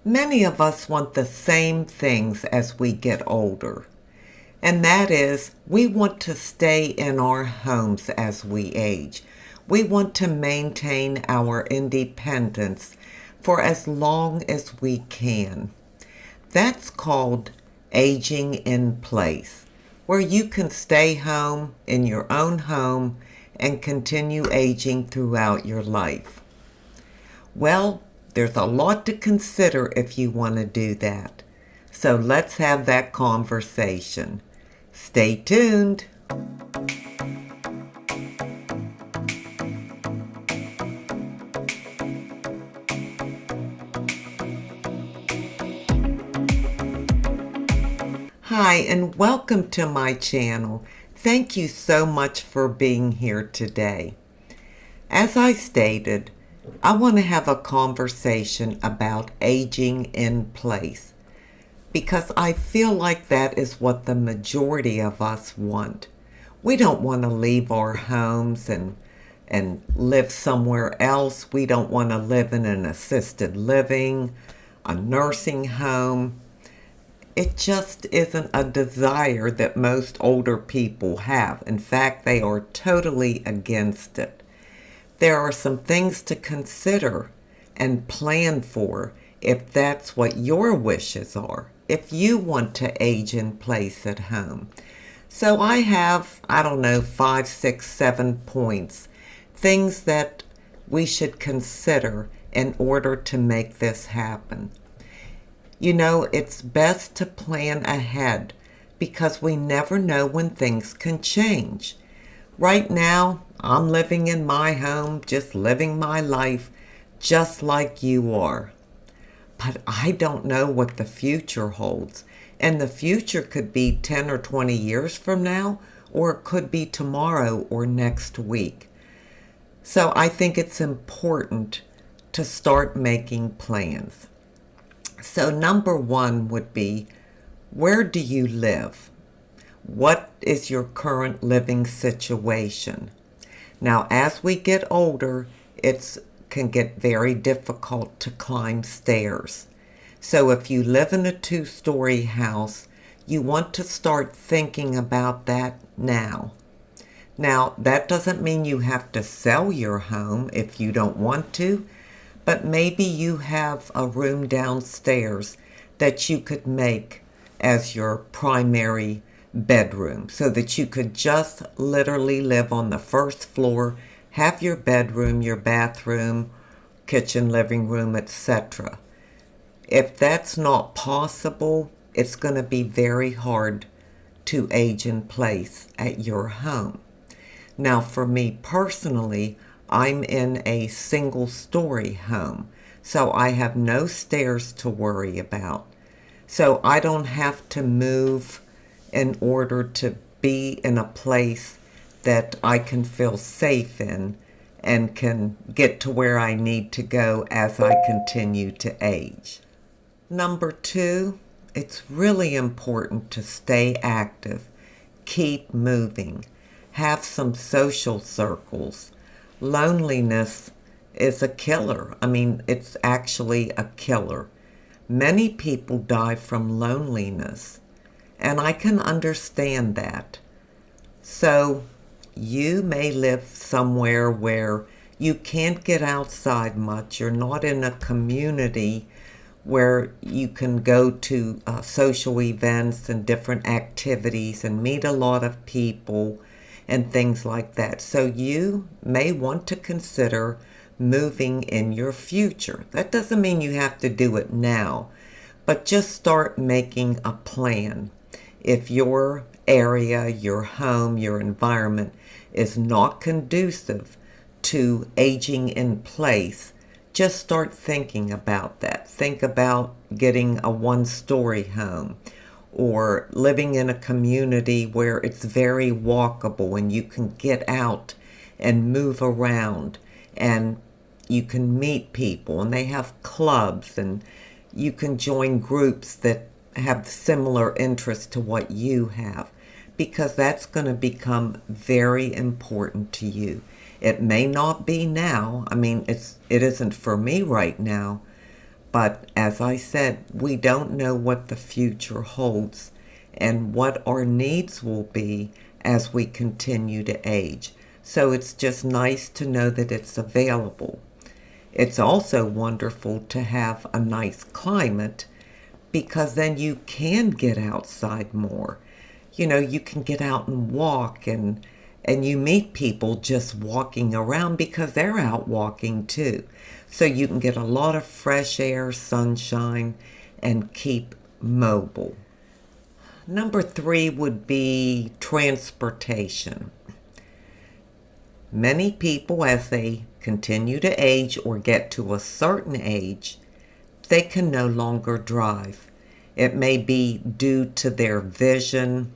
Many of us want the same things as we get older, and that is we want to stay in our homes as we age. We want to maintain our independence for as long as we can. That's called aging in place, where you can stay home in your own home and continue aging throughout your life. Well, there's a lot to consider if you want to do that. So let's have that conversation. Stay tuned. Hi, and welcome to my channel. Thank you so much for being here today. As I stated, I want to have a conversation about aging in place because I feel like that is what the majority of us want. We don't want to leave our homes and live somewhere else. We don't want to live in an assisted living, a nursing home. It just isn't a desire that most older people have. In fact, they are totally against it. There are some things to consider and plan for if that's what your wishes are, if you want to age in place at home. So I have, I don't know, 5, 6, 7 points, things that we should consider in order to make this happen. You know, it's best to plan ahead because we never know when things can change. Right now, I'm living in my home, just living my life, just like you are. But I don't know what the future holds. And the future could be 10 or 20 years from now, or it could be tomorrow or next week. So I think it's important to start making plans. So number one would be, where do you live? What is your current living situation? Now, as we get older, it can get very difficult to climb stairs. So if you live in a 2-story house, you want to start thinking about that now. Now, that doesn't mean you have to sell your home if you don't want to, but maybe you have a room downstairs that you could make as your primary bedroom so that you could just literally live on the first floor, have your bedroom, your bathroom, kitchen, living room, etc. If that's not possible, it's going to be very hard to age in place at your home. Now, for me personally, I'm in a single-story home, so I have no stairs to worry about. So I don't have to move in order to be in a place that I can feel safe in and can get to where I need to go as I continue to age. Number two, it's really important to stay active, keep moving, have some social circles. Loneliness is a killer. I mean, it's actually a killer. Many people die from loneliness, and I can understand that. So, you may live somewhere where you can't get outside much. You're not in a community where you can go to social events and different activities and meet a lot of people and things like that. So you may want to consider moving in your future. That doesn't mean you have to do it now, but just start making a plan. If your area, your home, your environment is not conducive to aging in place, just start thinking about that. Think about getting a 1-story home or living in a community where it's very walkable and you can get out and move around and you can meet people and they have clubs and you can join groups that have similar interests to what you have, because that's going to become very important to you. It may not be now. I mean, it isn't for me right now, But as I said, we don't know what the future holds and what our needs will be as we continue to age. So it's just nice to know that it's available. It's also wonderful to have a nice climate because then you can get outside more. You know, you can get out and walk and you meet people just walking around because they're out walking too. So you can get a lot of fresh air, sunshine, and keep mobile. Number 3 would be transportation. Many people, as they continue to age or get to a certain age, they can no longer drive. It may be due to their vision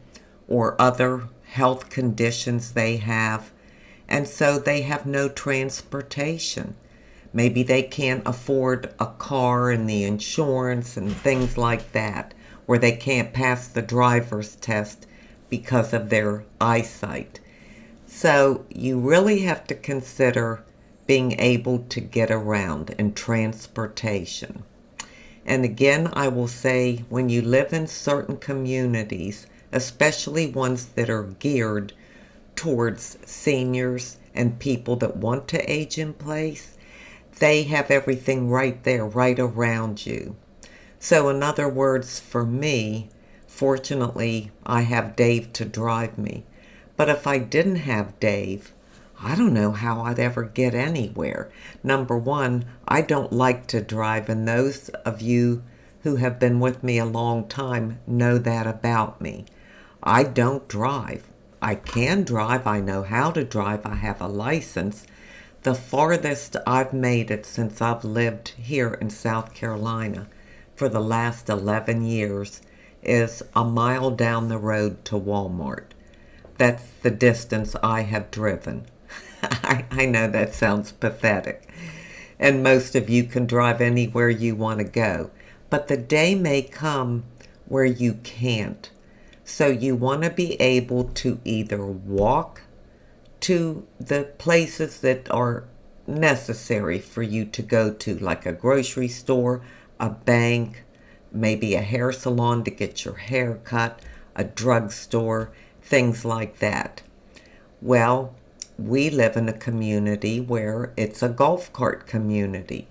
or other health conditions they have, and so they have no transportation. Maybe they can't afford a car and the insurance and things like that, or they can't pass the driver's test because of their eyesight. So you really have to consider being able to get around in transportation. And again, I will say when you live in certain communities, especially ones that are geared towards seniors and people that want to age in place, they have everything right there, right around you. So in other words, for me, fortunately, I have Dave to drive me. But if I didn't have Dave, I don't know how I'd ever get anywhere. Number one, I don't like to drive, and those of you who have been with me a long time know that about me. I don't drive. I can drive. I know how to drive. I have a license. The farthest I've made it since I've lived here in South Carolina for the last 11 years is a mile down the road to Walmart. That's the distance I have driven. I know that sounds pathetic. And most of you can drive anywhere you want to go. But the day may come where you can't. So you want to be able to either walk to the places that are necessary for you to go to, like a grocery store, a bank, maybe a hair salon to get your hair cut, a drugstore, things like that. Well, we live in a community where it's a golf cart community.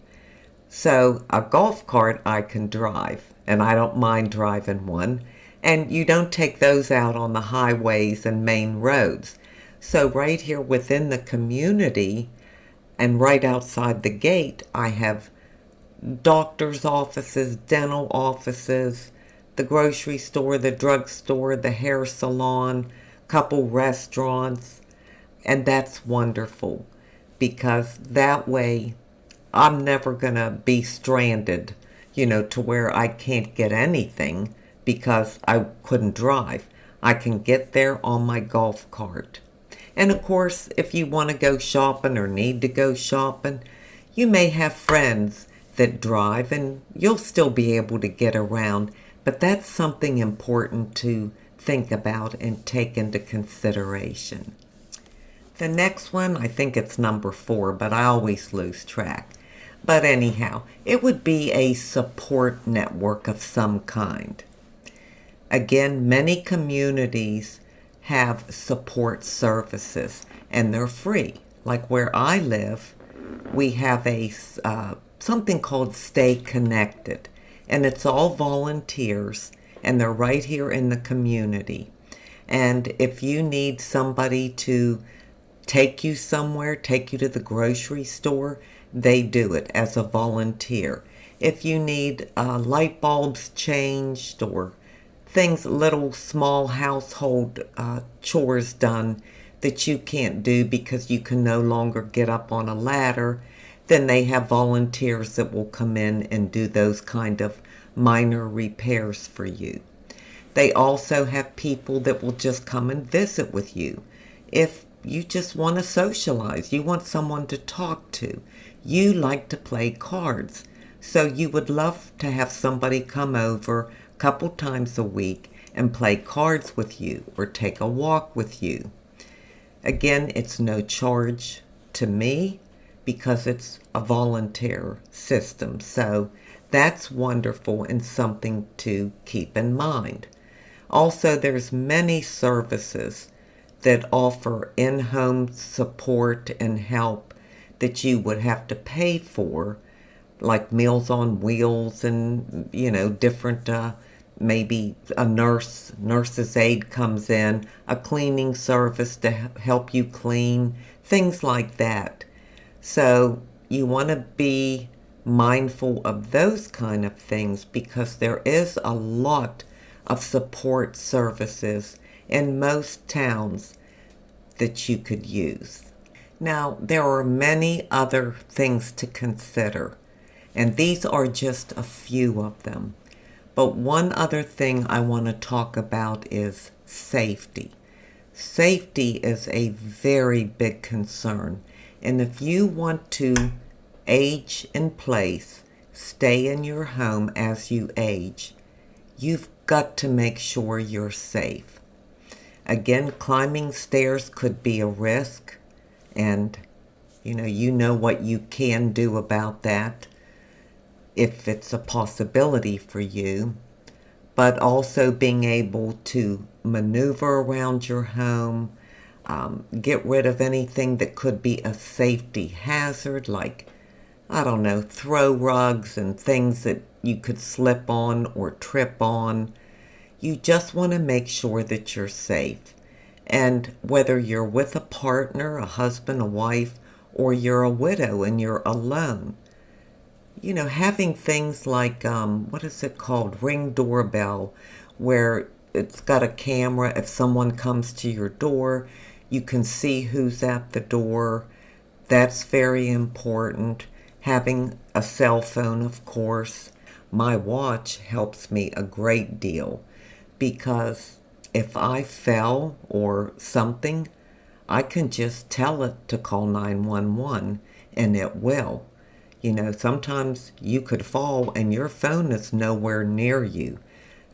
So a golf cart I can drive, and I don't mind driving one. And you don't take those out on the highways and main roads. So right here within the community and right outside the gate, I have doctor's offices, dental offices, the grocery store, the drugstore, the hair salon, couple restaurants. And that's wonderful because that way I'm never going to be stranded, to where I can't get anything because I couldn't drive. I can get there on my golf cart. And of course, if you want to go shopping or need to go shopping, you may have friends that drive and you'll still be able to get around. But that's something important to think about and take into consideration. The next one, I think it's number 4, but I always lose track. But anyhow, it would be a support network of some kind. Again, many communities have support services and they're free. Like where I live, we have a something called Stay Connected, and it's all volunteers and they're right here in the community. And if you need somebody to take you somewhere, take you to the grocery store, they do it as a volunteer. If you need light bulbs changed or things, little small household chores done that you can't do because you can no longer get up on a ladder, then they have volunteers that will come in and do those kind of minor repairs for you. They also have people that will just come and visit with you. If you just want to socialize, you want someone to talk to, you like to play cards, so you would love to have somebody come over a couple times a week and play cards with you or take a walk with you. Again, it's no charge to me because it's a volunteer system, so That's wonderful and something to keep in mind. Also, there's many services that offer in-home support and help that you would have to pay for, like Meals on Wheels and, different, maybe a nurse's aide comes in, a cleaning service to help you clean, things like that. So you want to be mindful of those kind of things because there is a lot of support services in most towns that you could use. Now, there are many other things to consider, and these are just a few of them. But one other thing I want to talk about is safety. Safety is a very big concern, and if you want to age in place, stay in your home as you age, you've got to make sure you're safe. Again, climbing stairs could be a risk, and you know what you can do about that if it's a possibility for you. But also being able to maneuver around your home, get rid of anything that could be a safety hazard, like, I don't know, throw rugs and things that you could slip on or trip on. You just want to make sure that you're safe. And whether you're with a partner, a husband, a wife, or you're a widow and you're alone, having things like, what is it called? Ring doorbell, where it's got a camera. If someone comes to your door, you can see who's at the door. That's very important. Having a cell phone, of course. My watch helps me a great deal because if I fell or something, I can just tell it to call 911 and it will. Sometimes you could fall and your phone is nowhere near you.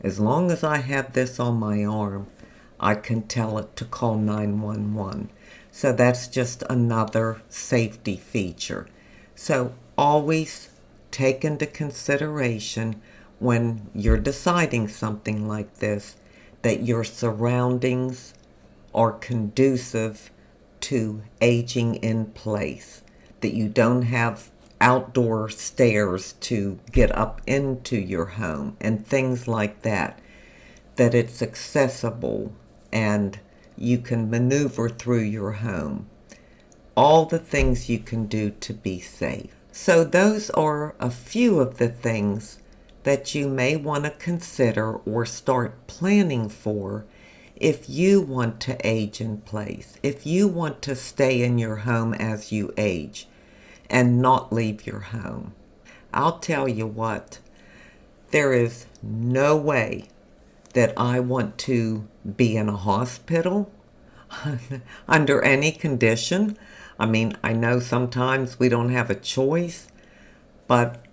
As long as I have this on my arm, I can tell it to call 911. So that's just another safety feature. So always take into consideration when you're deciding something like this that your surroundings are conducive to aging in place, that you don't have outdoor stairs to get up into your home and things like that, that it's accessible and you can maneuver through your home. All the things you can do to be safe. So those are a few of the things that you may want to consider or start planning for if you want to age in place, if you want to stay in your home as you age and not leave your home. I'll tell you what, there is no way that I want to be in a hospital under any condition. I mean, I know sometimes we don't have a choice, but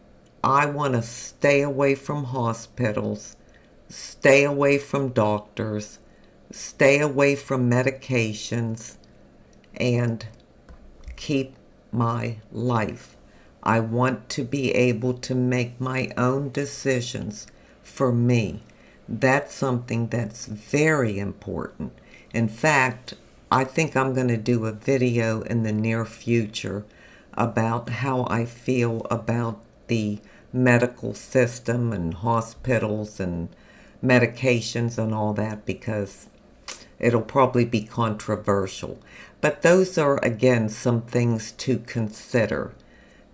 I want to stay away from hospitals, stay away from doctors, stay away from medications, and keep my life. I want to be able to make my own decisions for me. That's something that's very important. In fact, I think I'm going to do a video in the near future about how I feel about the medical system and hospitals and medications and all that, because it'll probably be controversial. But those are, again, some things to consider,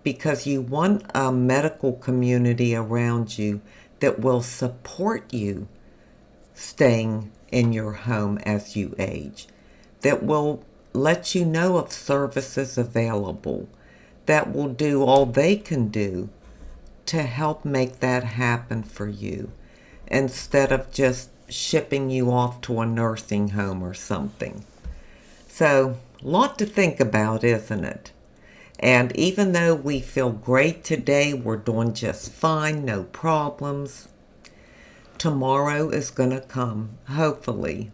because you want a medical community around you that will support you staying in your home as you age, that will let you know of services available, that will do all they can do to help make that happen for you, instead of just shipping you off to a nursing home or something. So, a lot to think about, isn't it? And even though we feel great today, we're doing just fine, no problems, tomorrow is going to come, hopefully.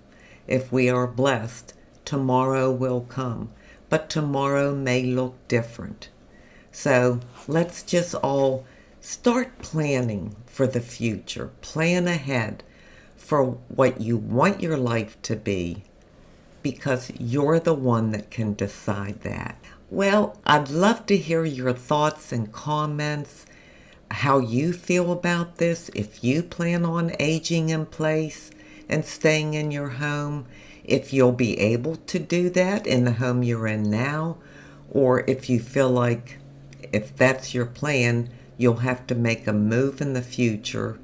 If we are blessed, tomorrow will come. But tomorrow may look different. So let's just all Start planning for the future. Plan ahead for what you want your life to be, because you're the one that can decide that. Well, I'd love to hear your thoughts and comments, how you feel about this, if you plan on aging in place and staying in your home, if you'll be able to do that in the home you're in now, or if you feel like if that's your plan, you'll have to make a move in the future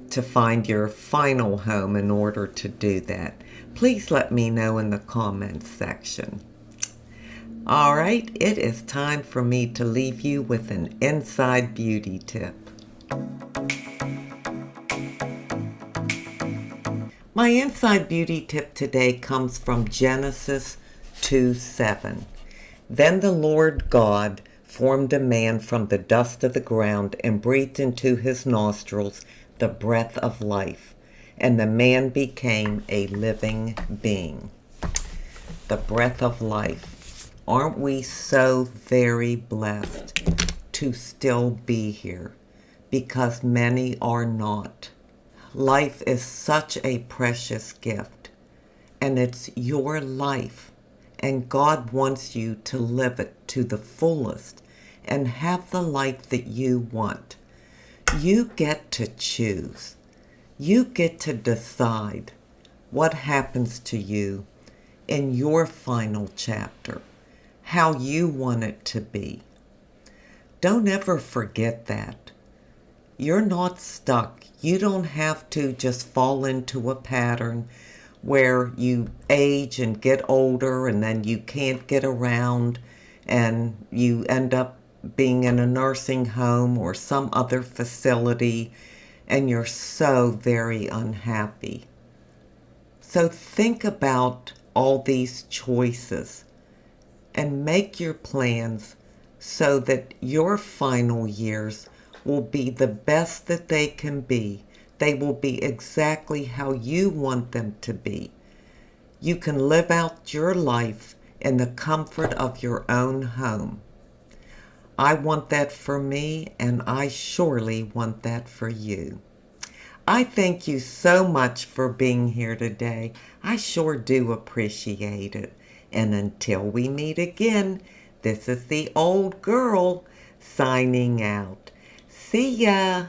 to find your final home in order to do that. Please let me know in the comments section. All right, it is time for me to leave you with an inside beauty tip. My inside beauty tip today comes from Genesis 2:7. Then the Lord God formed a man from the dust of the ground and breathed into his nostrils the breath of life, and the man became a living being. The breath of life. Aren't we so very blessed to still be here? Because many are not. Life is such a precious gift, and it's your life, and God wants you to live it to the fullest and have the life that you want. You get to choose. You get to decide what happens to you in your final chapter, how you want it to be. Don't ever forget that. You're not stuck. You don't have to just fall into a pattern where you age and get older and then you can't get around and you end up being in a nursing home or some other facility and you're so very unhappy. So think about all these choices and make your plans so that your final years will be the best that they can be. They will be exactly how you want them to be. You can live out your life in the comfort of your own home. I want that for me, and I surely want that for you. I thank you so much for being here today. I sure do appreciate it. And until we meet again, this is the old girl signing out. See ya.